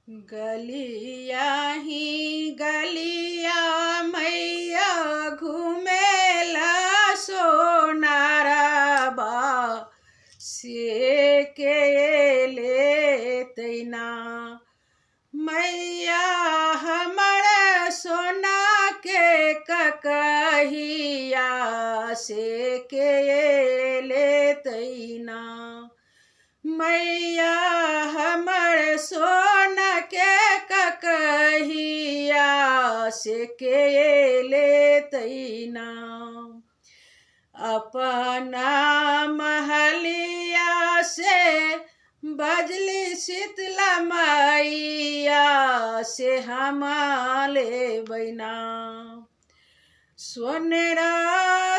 गलिया ही गलिया मैया घूमेला सोनारा बा से के ले तैना मैया हमर सोना के ककहिया से के ले तैना मैया हमर सोना के ककहिया से के ले तैना अपना महलिया से बजली शीतला मैया से हम ले बैना सोनेरा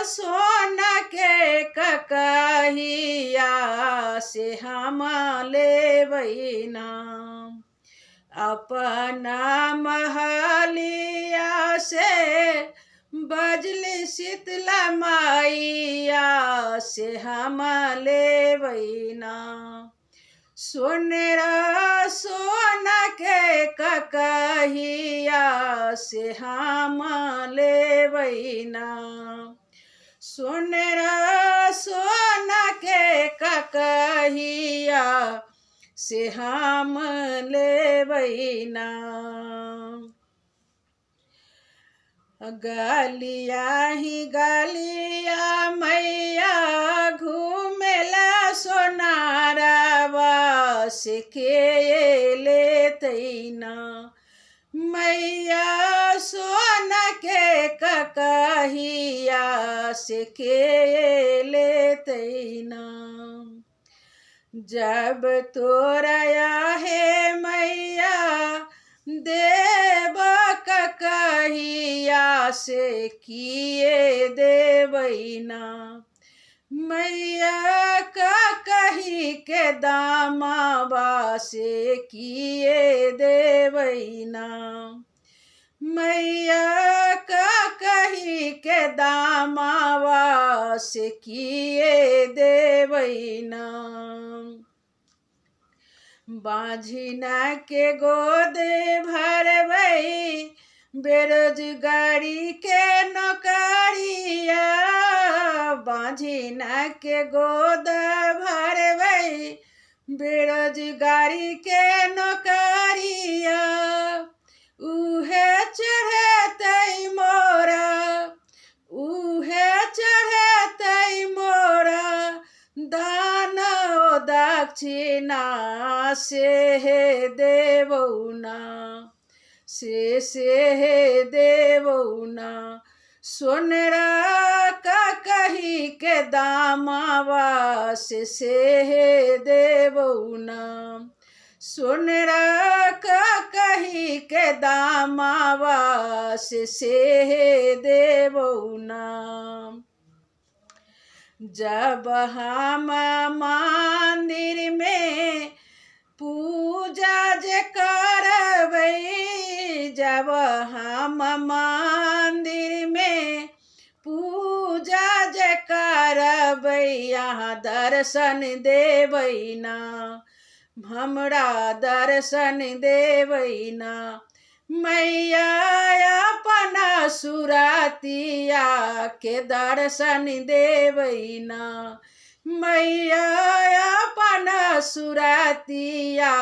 सोना के ककहिया से हम ले बैना अपना महलिया से बजली शीतला मैया से हम ले बैना सोनेरा सोना के ककहिया से हम ले बैना सोनेरा सोना के ककहिया से हम ले बैना गलिया ही गलिया मैया घूमेला सोनारावा से के ले तैना मैया सोना के ककहिया से के ले तैना जब तोरा है मैया देव ककहिया से किए देवैना मैया ककही के दामावा से किए देवैना मैया ककही के दामावा से किए देवैना बाझिना के गोद भरवई बेरोजगारी के नौकरिया बाझिना के गोद भरवई बेरोजगारी के नौकरिया उहे चढ़तई मोरा उहे चढ़तई मोरा दान दक्षिणा से हे देवौना से हे देवौना सोनरा ककही के दामावा से हे देवौना सोनरा ककही के दामावा से हे देवौना जब हम मंदिर में पूजा जे करबै जब हम मंदिर में पूजा जे करबै यहाँ दर्शन देबै ना हमरा दर्शन देबै ना मैया अपना सुरतिया के दर्शन देबै ना मैया अपना सुरतिया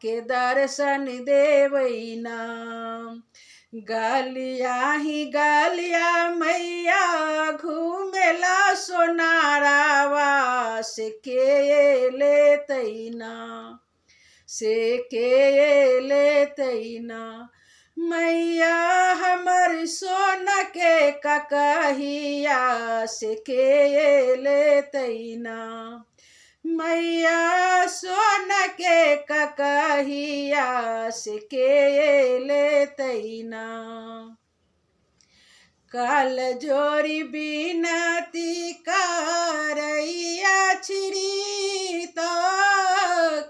के दर्शन देबै ना गलिया ही गलिया मैया घूमेला सोनारावा से के ले तैना से के ले तैना मैया हमर सोना के ककहिया से के ले तैना मैया सोना के ककहिया से के ले तैना कल जोरी बिनती करैया छिरी तो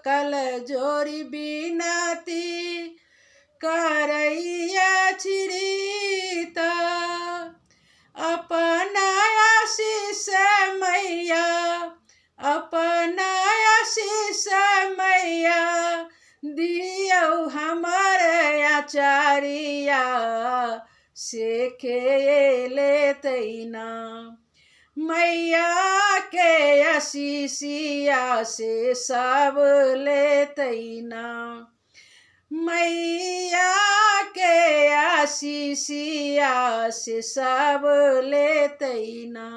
कल जोरी बिनती करैया छिरी तो अपना आशीष मैया अपना आशीष मैया दियौ हम ब्रह्मचारिया से खेले तैना। मैया के आशीषिया से सब ले तैना। मैया के आशीषिया से सब ले तैना।